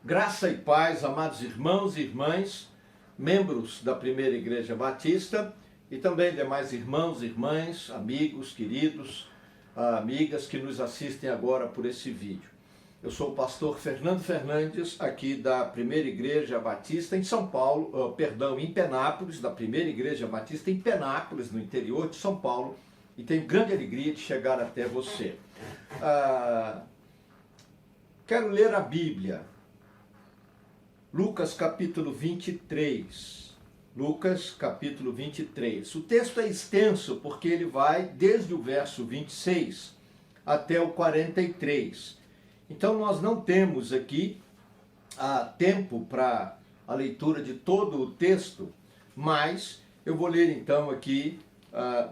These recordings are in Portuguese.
Graça e paz, amados irmãos e irmãs, membros da Primeira Igreja Batista e também demais irmãos e irmãs, amigos, queridos, amigas que nos assistem agora por esse vídeo. Eu sou o pastor Fernando Fernandes, aqui da Primeira Igreja Batista em São Paulo, em Penápolis, da Primeira Igreja Batista em Penápolis, no interior de São Paulo, e tenho grande alegria de chegar até você. Quero ler a Bíblia. Lucas capítulo 23. Lucas capítulo 23. O texto é extenso porque ele vai desde o verso 26 até o 43. Então nós não temos aqui tempo para a leitura de todo o texto, mas eu vou ler então aqui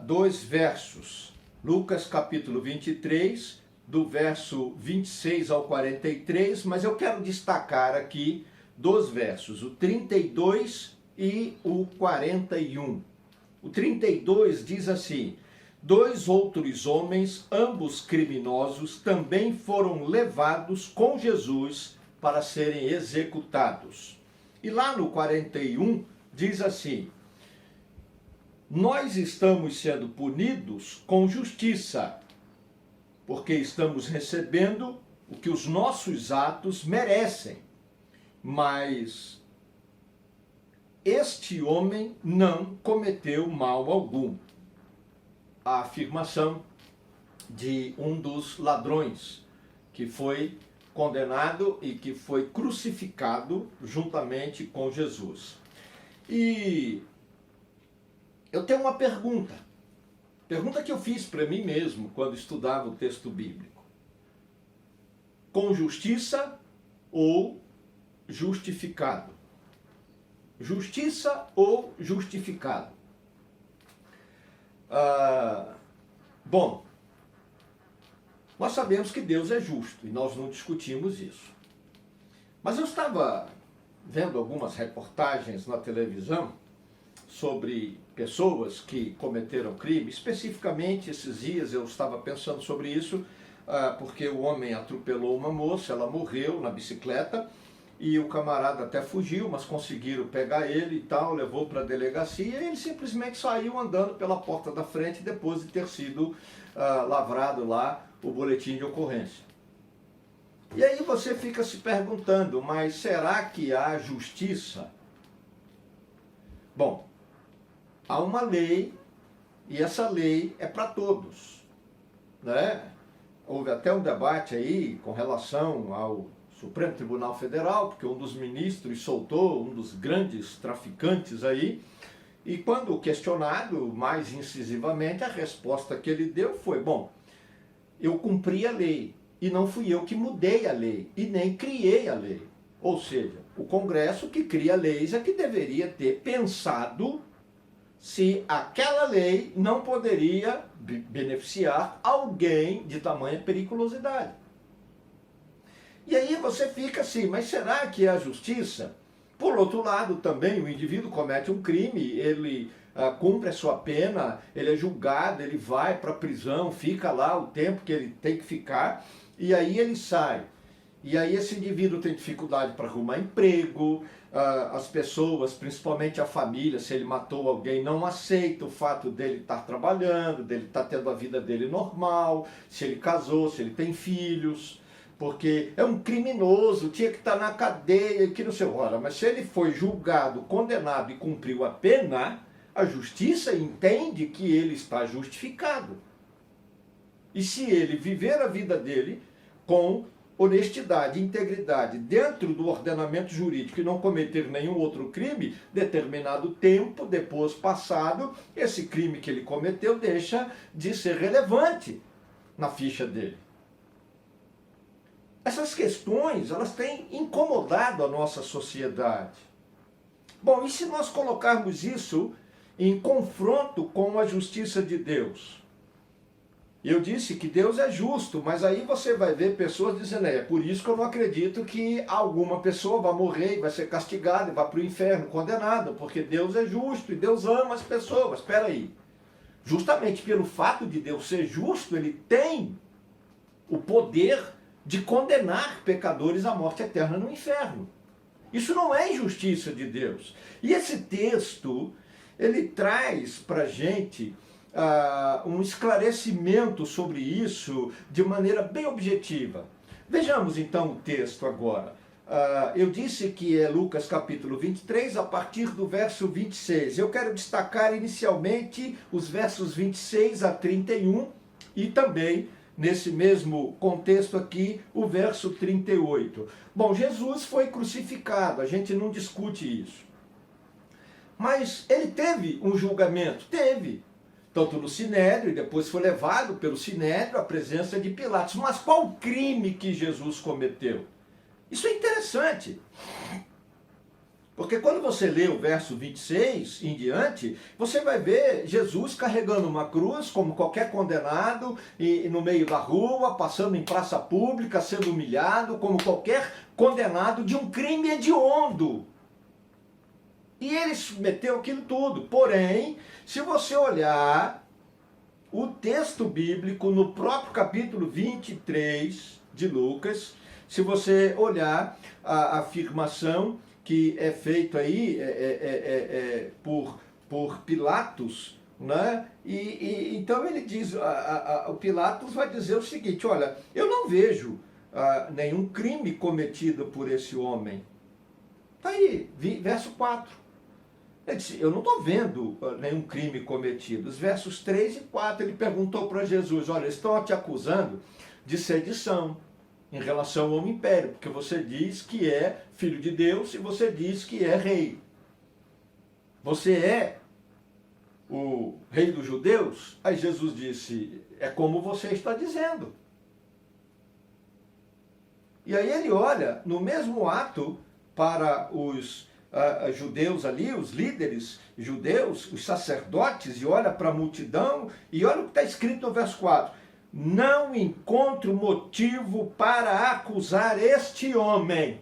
dois versos. Lucas capítulo 23, do verso 26 ao 43, mas eu quero destacar aqui dos versos, o 32 e o 41. O 32 diz assim: dois outros homens, ambos criminosos, também foram levados com Jesus para serem executados. E lá no 41 diz assim: nós estamos sendo punidos com justiça, porque estamos recebendo o que os nossos atos merecem. Mas este homem não cometeu mal algum. A afirmação de um dos ladrões que foi condenado e que foi crucificado juntamente com Jesus. E eu tenho uma pergunta que eu fiz para mim mesmo quando estudava o texto bíblico. Com justiça ou justificado? Justiça ou justificado? Bom, nós sabemos que Deus é justo e nós não discutimos isso. Mas eu estava vendo algumas reportagens na televisão sobre pessoas que cometeram crime. Especificamente, esses dias eu estava pensando sobre isso, porque o homem atropelou uma moça, ela morreu na bicicleta, e o camarada até fugiu, mas conseguiram pegar ele e tal, levou para a delegacia, e ele simplesmente saiu andando pela porta da frente depois de ter sido lavrado lá o boletim de ocorrência. E aí você fica se perguntando, mas será que há justiça? Bom, há uma lei, e essa lei é para todos, né? Houve até um debate aí com relação ao Supremo Tribunal Federal, porque um dos ministros soltou um dos grandes traficantes aí, e quando questionado mais incisivamente, a resposta que ele deu foi: bom, eu cumpri a lei, e não fui eu que mudei a lei, e nem criei a lei. Ou seja, o Congresso que cria leis é que deveria ter pensado se aquela lei não poderia beneficiar alguém de tamanha periculosidade. E aí você fica assim, mas será que é a justiça? Por outro lado, também o indivíduo comete um crime, ele cumpre a sua pena, ele é julgado, ele vai para a prisão, fica lá o tempo que ele tem que ficar, e aí ele sai. E aí esse indivíduo tem dificuldade para arrumar emprego, as pessoas, principalmente a família, se ele matou alguém, não aceita o fato dele estar trabalhando, dele estar tendo a vida dele normal, se ele casou, se ele tem filhos, porque é um criminoso, tinha que estar na cadeia, que não sei, ora, mas se ele foi julgado, condenado e cumpriu a pena, a justiça entende que ele está justificado. E se ele viver a vida dele com honestidade, integridade, dentro do ordenamento jurídico e não cometer nenhum outro crime, determinado tempo depois passado, esse crime que ele cometeu deixa de ser relevante na ficha dele. Essas questões, elas têm incomodado a nossa sociedade. Bom, e se nós colocarmos isso em confronto com a justiça de Deus? Eu disse que Deus é justo, mas aí você vai ver pessoas dizendo: é por isso que eu não acredito que alguma pessoa vai morrer e vai ser castigada e vai para o inferno, condenada, porque Deus é justo e Deus ama as pessoas. Espera aí. Justamente pelo fato de Deus ser justo, ele tem o poder de condenar pecadores à morte eterna no inferno. Isso não é injustiça de Deus. E esse texto, ele traz para a gente um esclarecimento sobre isso de maneira bem objetiva. Vejamos então o texto agora. Eu disse que é Lucas capítulo 23, a partir do verso 26. Eu quero destacar inicialmente os versos 26 a 31 e também, nesse mesmo contexto aqui, o verso 38. Bom, Jesus foi crucificado, a gente não discute isso. Mas ele teve um julgamento? Teve. Tanto no Sinédrio, e depois foi levado pelo Sinédrio à presença de Pilatos. Mas qual o crime que Jesus cometeu? Isso é interessante. Porque quando você lê o verso 26 em diante, você vai ver Jesus carregando uma cruz, como qualquer condenado, e no meio da rua, passando em praça pública, sendo humilhado, como qualquer condenado de um crime hediondo. E ele submeteu aquilo tudo. Porém, se você olhar o texto bíblico no próprio capítulo 23 de Lucas, se você olhar a afirmação que é feita aí por Pilatos, né? Então ele diz, o Pilatos vai dizer o seguinte: olha, eu não vejo nenhum crime cometido por esse homem. Está aí, verso 4. Ele disse, eu não estou vendo nenhum crime cometido. Os versos 3 e 4, ele perguntou para Jesus, olha, estão te acusando de sedição em relação ao império, porque você diz que é filho de Deus e você diz que é rei. Você é o rei dos judeus? Aí Jesus disse, é como você está dizendo. E aí ele olha no mesmo ato para os judeus ali, os líderes judeus, os sacerdotes, e olha para a multidão, e olha o que está escrito no verso 4. Não encontro motivo para acusar este homem.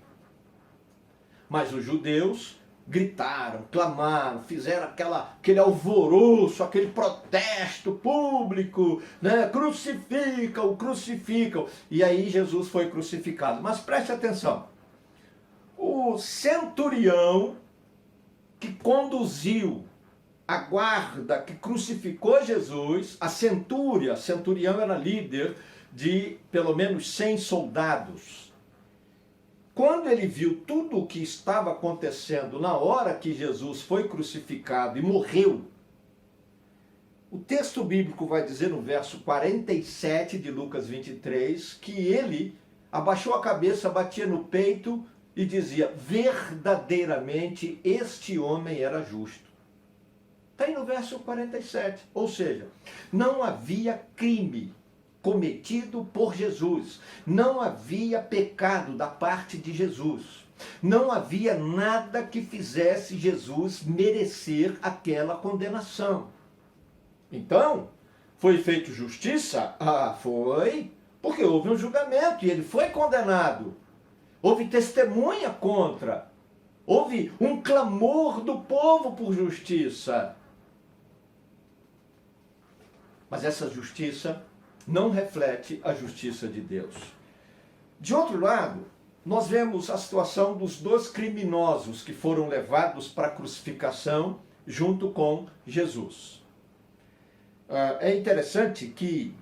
Mas os judeus gritaram, clamaram, fizeram aquele alvoroço, aquele protesto público, né? Crucificam, crucificam. E aí Jesus foi crucificado. Mas preste atenção. O centurião que conduziu a guarda que crucificou Jesus, a centurião era líder de pelo menos 100 soldados. Quando ele viu tudo o que estava acontecendo na hora que Jesus foi crucificado e morreu, o texto bíblico vai dizer no verso 47 de Lucas 23, que ele abaixou a cabeça, batia no peito e dizia, verdadeiramente este homem era justo. Está aí no verso 47. Ou seja, não havia crime cometido por Jesus. Não havia pecado da parte de Jesus. Não havia nada que fizesse Jesus merecer aquela condenação. Então, foi feito justiça? Foi, porque houve um julgamento e ele foi condenado. Houve testemunha contra. Houve um clamor do povo por justiça. Mas essa justiça não reflete a justiça de Deus. De outro lado, nós vemos a situação dos dois criminosos que foram levados para a crucificação junto com Jesus. É interessante que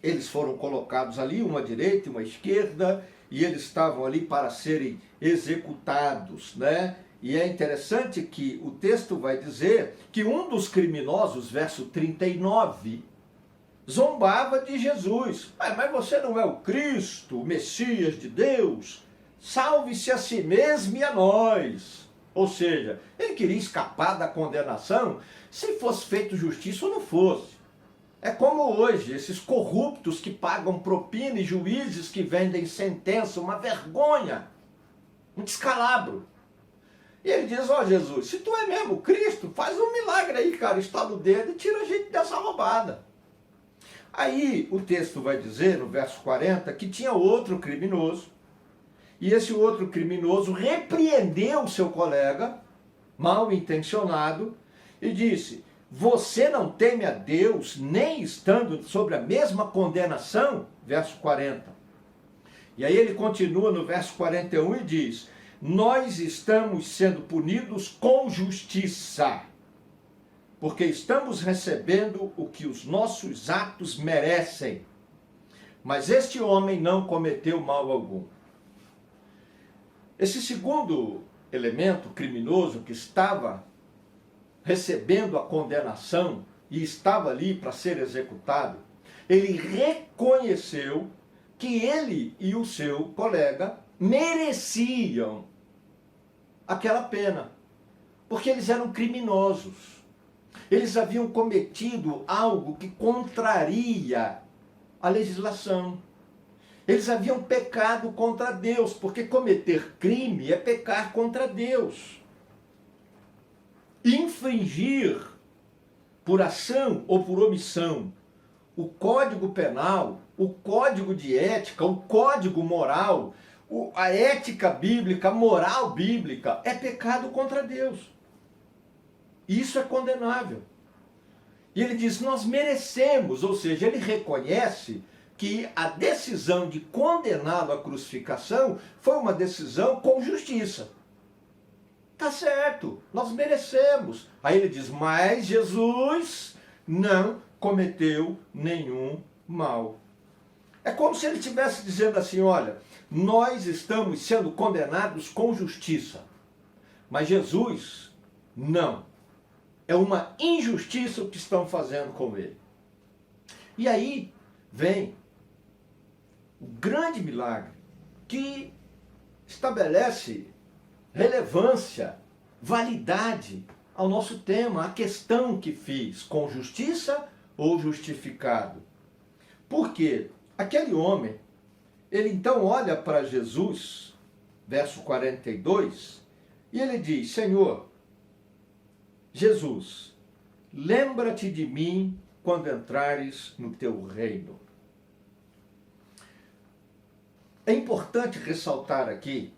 eles foram colocados ali, uma à direita e uma à esquerda, e eles estavam ali para serem executados, né? E é interessante que o texto vai dizer que um dos criminosos, verso 39, zombava de Jesus. Mas você não é o Cristo, o Messias de Deus? Salve-se a si mesmo e a nós. Ou seja, ele queria escapar da condenação se fosse feito justiça ou não fosse. É como hoje, esses corruptos que pagam propina e juízes que vendem sentença, uma vergonha, um descalabro. E ele diz, Jesus, se tu é mesmo Cristo, faz um milagre aí, cara, estala o dedo e tira a gente dessa roubada. Aí o texto vai dizer, no verso 40, que tinha outro criminoso, e esse outro criminoso repreendeu o seu colega, mal intencionado, e disse, você não teme a Deus, nem estando sobre a mesma condenação? Verso 40. E aí ele continua no verso 41 e diz: nós estamos sendo punidos com justiça, porque estamos recebendo o que os nossos atos merecem. Mas este homem não cometeu mal algum. Esse segundo elemento criminoso que estava recebendo a condenação e estava ali para ser executado, ele reconheceu que ele e o seu colega mereciam aquela pena, porque eles eram criminosos. Eles haviam cometido algo que contraria a legislação. Eles haviam pecado contra Deus, porque cometer crime é pecar contra Deus. Infringir, por ação ou por omissão, o Código Penal, o Código de Ética, o Código Moral, a ética bíblica, a moral bíblica, é pecado contra Deus. Isso é condenável. E ele diz, nós merecemos, ou seja, ele reconhece que a decisão de condená-lo à crucificação foi uma decisão com justiça. Tá certo, nós merecemos. Aí ele diz, mas Jesus não cometeu nenhum mal. É como se ele estivesse dizendo assim, olha, nós estamos sendo condenados com justiça, mas Jesus não. É uma injustiça o que estão fazendo com ele. E aí vem o grande milagre que estabelece relevância, validade ao nosso tema, a questão que fiz, com justiça ou justificado. Porque aquele homem, ele então olha para Jesus, verso 42, e ele diz, Senhor, Jesus, lembra-te de mim quando entrares no teu reino. É importante ressaltar aqui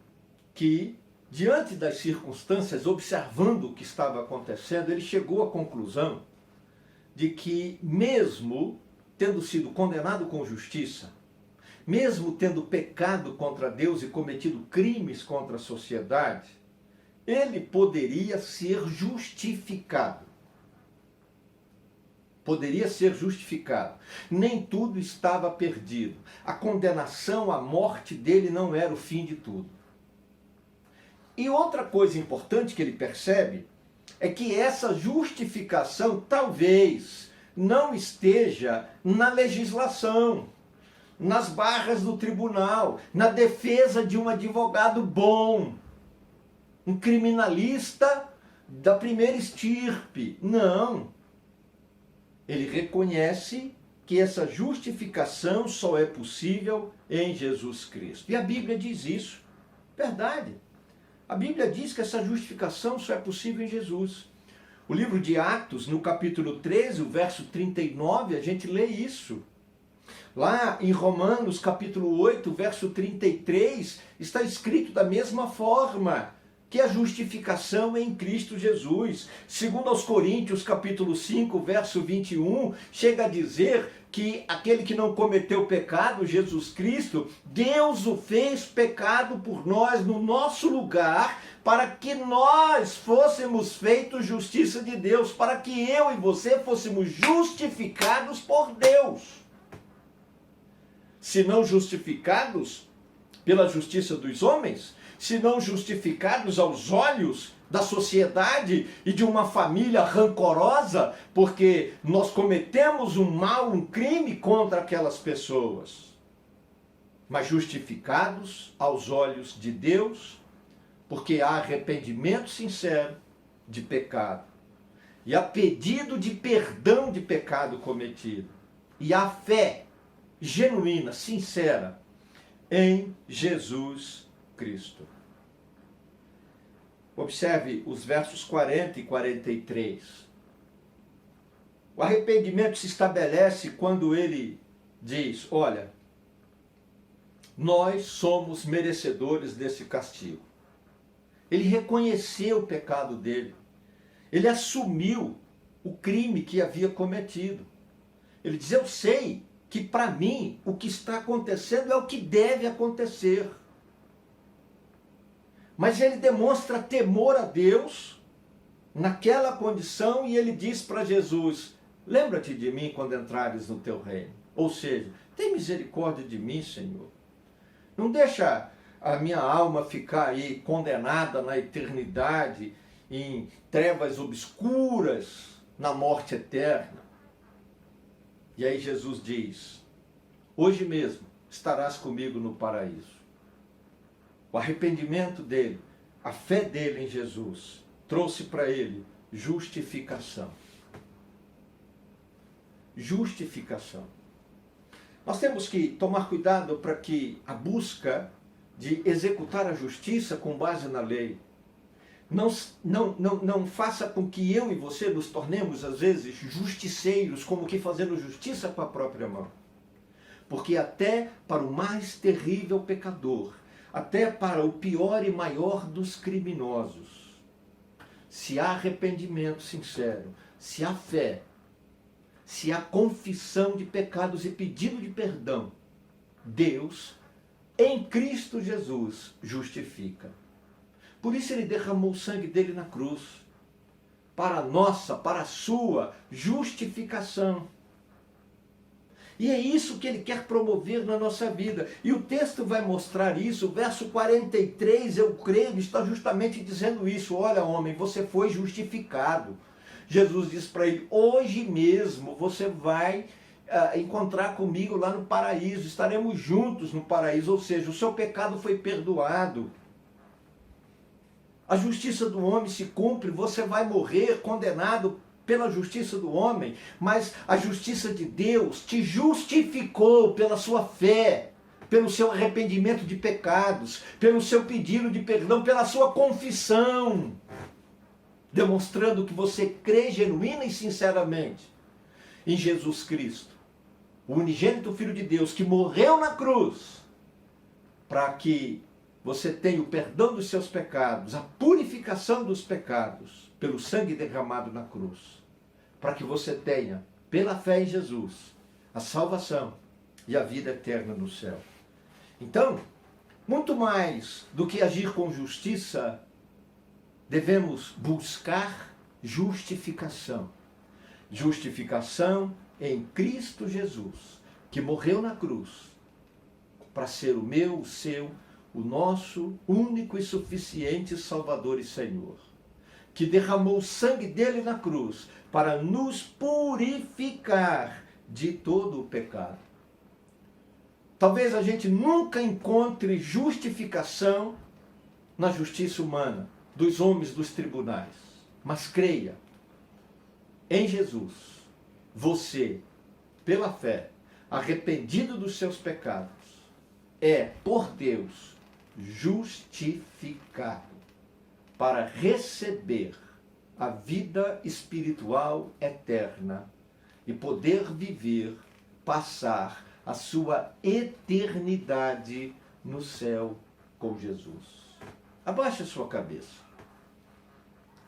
que, diante das circunstâncias, observando o que estava acontecendo, ele chegou à conclusão de que, mesmo tendo sido condenado com justiça, mesmo tendo pecado contra Deus e cometido crimes contra a sociedade, ele poderia ser justificado. Poderia ser justificado. Nem tudo estava perdido. A condenação, a morte dele não era o fim de tudo. E outra coisa importante que ele percebe é que essa justificação talvez não esteja na legislação, nas barras do tribunal, na defesa de um advogado bom, um criminalista da primeira estirpe. Não. Ele reconhece que essa justificação só é possível em Jesus Cristo. E a Bíblia diz isso. Verdade. A Bíblia diz que essa justificação só é possível em Jesus. O livro de Atos, no capítulo 13, o verso 39, a gente lê isso. Lá em Romanos, capítulo 8, verso 33, está escrito da mesma forma, que a justificação é em Cristo Jesus. Segundo aos Coríntios, capítulo 5, verso 21, chega a dizer que aquele que não cometeu pecado, Jesus Cristo, Deus o fez pecado por nós, no nosso lugar, para que nós fôssemos feitos justiça de Deus, para que eu e você fôssemos justificados por Deus. Se não justificados pela justiça dos homens, se não justificados aos olhos da sociedade e de uma família rancorosa, porque nós cometemos um mal, um crime contra aquelas pessoas, mas justificados aos olhos de Deus, porque há arrependimento sincero de pecado, e há pedido de perdão de pecado cometido, e há fé genuína, sincera, em Jesus Cristo. Observe os versos 40 e 43. O arrependimento se estabelece quando ele diz, olha, nós somos merecedores desse castigo. Ele reconheceu o pecado dele. Ele assumiu o crime que havia cometido. Ele diz, eu sei que para mim o que está acontecendo é o que deve acontecer. Mas ele demonstra temor a Deus naquela condição e ele diz para Jesus: lembra-te de mim quando entrares no teu reino. Ou seja, tem misericórdia de mim, Senhor. Não deixa a minha alma ficar aí condenada na eternidade, em trevas obscuras, na morte eterna. E aí Jesus diz: hoje mesmo estarás comigo no paraíso. O arrependimento dele, a fé dele em Jesus, trouxe para ele justificação. Justificação. Nós temos que tomar cuidado para que a busca de executar a justiça com base na lei não faça com que eu e você nos tornemos, às vezes, justiceiros, como que fazendo justiça com a própria mão. Porque até para o mais terrível pecador, até para o pior e maior dos criminosos, se há arrependimento sincero, se há fé, se há confissão de pecados e pedido de perdão, Deus, em Cristo Jesus, justifica. Por isso ele derramou o sangue dele na cruz, para a nossa, para a sua justificação. E é isso que ele quer promover na nossa vida. E o texto vai mostrar isso. O verso 43, eu creio, está justamente dizendo isso. Olha, homem, você foi justificado. Jesus diz para ele: hoje mesmo você vai encontrar comigo lá no paraíso. Estaremos juntos no paraíso. Ou seja, o seu pecado foi perdoado. A justiça do homem se cumpre. Você vai morrer condenado pela justiça do homem, mas a justiça de Deus te justificou pela sua fé, pelo seu arrependimento de pecados, pelo seu pedido de perdão, pela sua confissão, demonstrando que você crê genuína e sinceramente em Jesus Cristo, o unigênito Filho de Deus, que morreu na cruz para que você tenha o perdão dos seus pecados, a purificação dos pecados, pelo sangue derramado na cruz, para que você tenha, pela fé em Jesus, a salvação e a vida eterna no céu. Então, muito mais do que agir com justiça, devemos buscar justificação. Justificação em Cristo Jesus, que morreu na cruz, para ser o meu, o seu, o nosso único e suficiente Salvador e Senhor, que derramou o sangue dele na cruz para nos purificar de todo o pecado. Talvez a gente nunca encontre justificação na justiça humana, dos homens dos tribunais, mas creia, em Jesus, você, pela fé, arrependido dos seus pecados, é, por Deus, justificado para receber a vida espiritual eterna e poder viver, passar a sua eternidade no céu com Jesus. Abaixe a sua cabeça.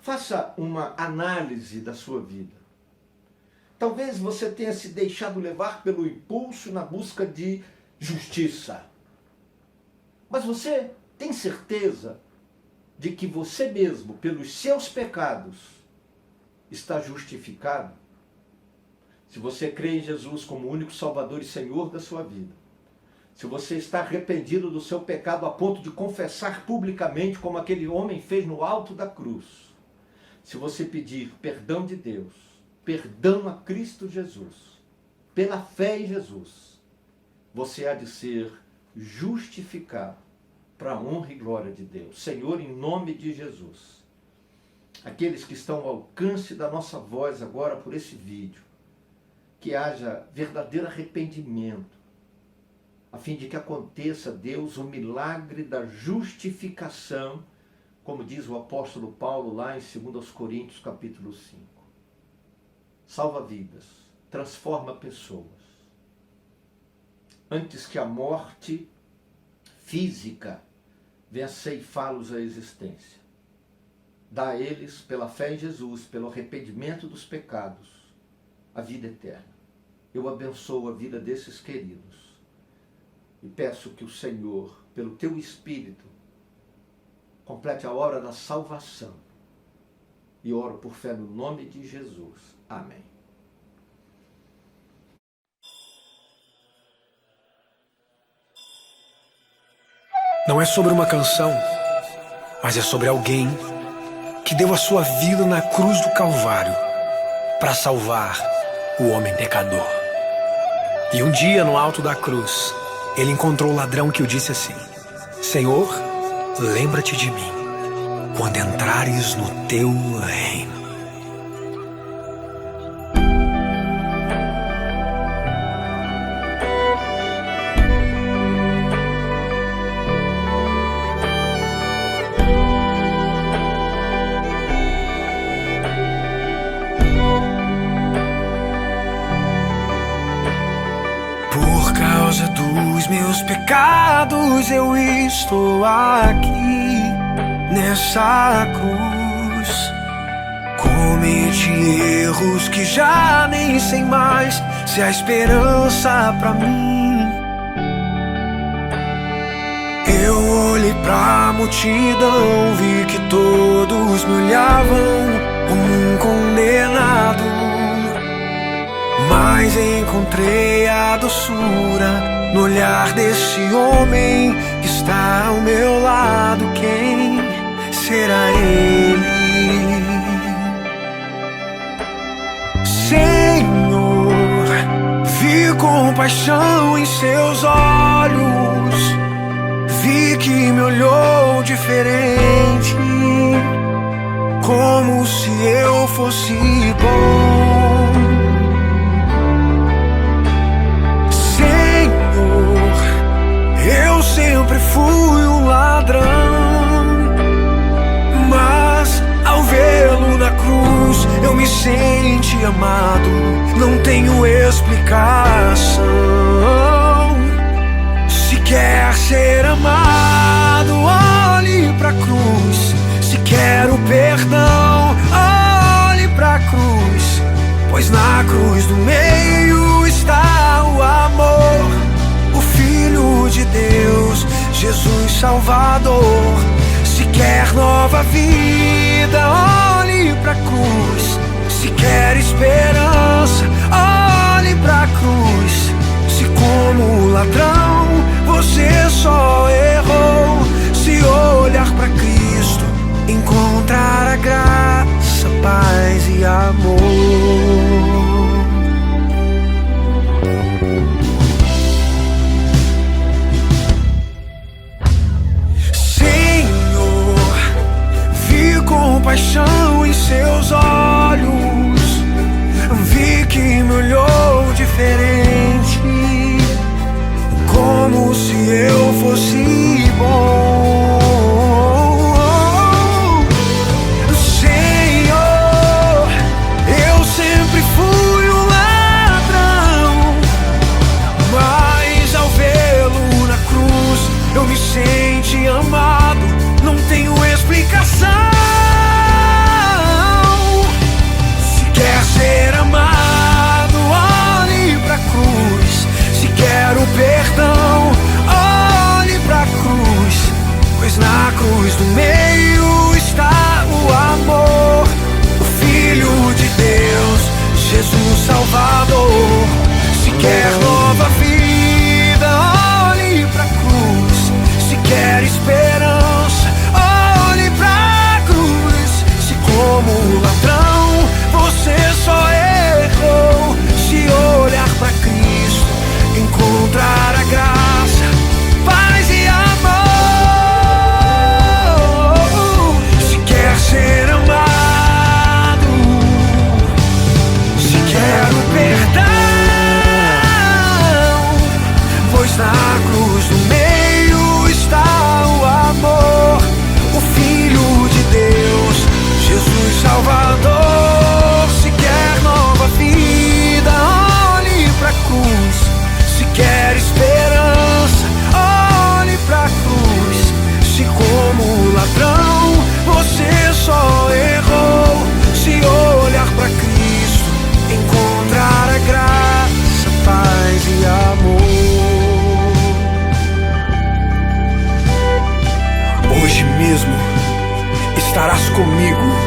Faça uma análise da sua vida. Talvez você tenha se deixado levar pelo impulso na busca de justiça. Mas você tem certeza de que você mesmo, pelos seus pecados, está justificado? Se você crê em Jesus como único Salvador e Senhor da sua vida, se você está arrependido do seu pecado a ponto de confessar publicamente, como aquele homem fez no alto da cruz, se você pedir perdão de Deus, perdão a Cristo Jesus, pela fé em Jesus, você há de ser justificado para a honra e glória de Deus. Senhor, em nome de Jesus, aqueles que estão ao alcance da nossa voz agora por esse vídeo, que haja verdadeiro arrependimento, a fim de que aconteça, Deus, o milagre da justificação, como diz o apóstolo Paulo lá em 2 Coríntios capítulo 5. Salva vidas, transforma pessoas. Antes que a morte física venha ceifá-los a existência. Dá a eles, pela fé em Jesus, pelo arrependimento dos pecados, a vida eterna. eu abençoo a vida desses queridos e peço que o Senhor, pelo teu Espírito, complete a obra da salvação. E oro por fé no nome de Jesus. Amém. Não é sobre uma canção, mas é sobre alguém que deu a sua vida na cruz do Calvário para salvar o homem pecador. E um dia, no alto da cruz, ele encontrou o ladrão que o disse assim: Senhor, lembra-te de mim quando entrares no teu reino. Por causa dos meus pecados eu estou aqui nessa cruz. Cometi erros que já nem sei mais se há esperança pra mim. Eu olhei pra multidão, vi que todos me olhavam como um condenado, mas encontrei a doçura no olhar desse homem que está ao meu lado. Quem será ele? Senhor, vi compaixão em seus olhos, vi que me olhou diferente, como se eu fosse bom. Eu sempre fui um ladrão, mas ao vê-lo na cruz eu me senti amado. Não tenho explicação. Se quer ser amado, olhe pra cruz. Se quer o perdão, olhe pra cruz, pois na cruz do meio está o amor, o Filho de Deus, Jesus Salvador. Se quer nova vida, olhe pra cruz. Se quer esperança, olhe pra cruz. Se como ladrão você só errou, se olhar pra Cristo, encontrar a graça, paz e amor. Compaixão em seus olhos, vi que me olhou diferente, como se eu fosse bom. Senhor, eu sempre fui um ladrão, mas ao vê-lo na cruz eu me senti amado. Não tenho explicação. Ser amado, olhe pra cruz. Se quer o perdão, olhe pra cruz, pois na cruz do meio está o amor, o Filho de Deus, Jesus Salvador. Se quer nova vida, olhe pra cruz. Se quer esperança, olhe pra cruz. Se como ladrão você só errou, se olhar pra Cristo, encontrar a graça, paz e amor. Se quer ser amado, se quer o perdão, estás comigo.